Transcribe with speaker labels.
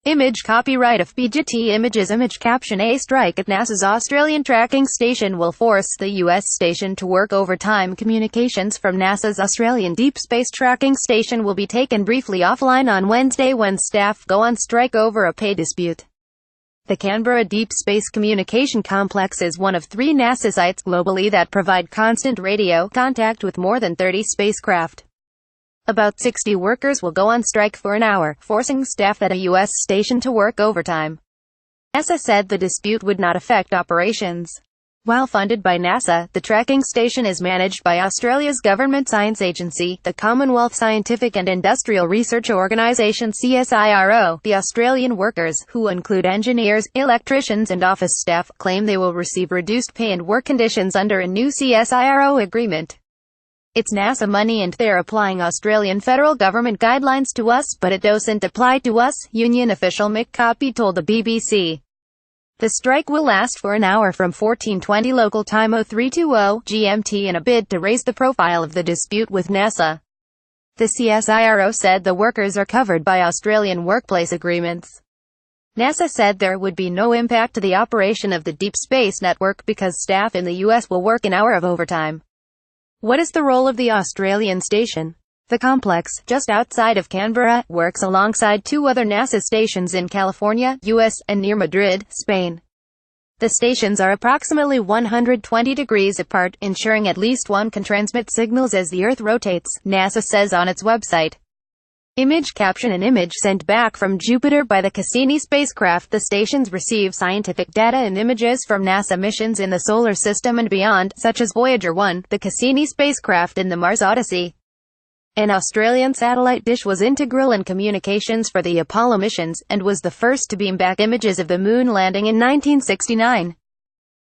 Speaker 1: Image copyright of PGT Images. Image caption: A strike at NASA's Australian tracking station will force the U.S. station to work overtime. Communications from NASA's Australian Deep Space Tracking Station will be taken briefly offline on Wednesday when staff go on strike over a pay dispute. The Canberra Deep Space Communication Complex is one of 3 NASA sites globally that provide constant radio contact with more than 30 spacecraft. About 60 workers will go on strike for an hour, forcing staff at a U.S. station to work overtime. NASA said the dispute would not affect operations. While funded by NASA, the tracking station is managed by Australia's government science agency, the Commonwealth Scientific and Industrial Research Organisation (CSIRO). The Australian workers, who include engineers, electricians and office staff, claim they will receive reduced pay and work conditions under a new CSIRO agreement. "It's NASA money and they're applying Australian federal government guidelines to us, but it doesn't apply to us," union official Mick Coppy told the BBC. The strike will last for an hour from 14:20 local time 0320 GMT in a bid to raise the profile of the dispute with NASA. The CSIRO said the workers are covered by Australian workplace agreements. NASA said there would be no impact to the operation of the Deep Space Network because staff in the U.S. will work an hour of overtime. What is the role of the Australian station? The complex, just outside of Canberra, works alongside 2 other NASA stations in California, U.S., and near Madrid, Spain. The stations are approximately 120 degrees apart, ensuring at least one can transmit signals as the Earth rotates, NASA says on its website. Image caption: An image sent back from Jupiter by the Cassini spacecraft. The stations receive scientific data and images from NASA missions in the Solar System and beyond, such as Voyager 1, the Cassini spacecraft and the Mars Odyssey. An Australian satellite dish was integral in communications for the Apollo missions, and was the first to beam back images of the moon landing in 1969.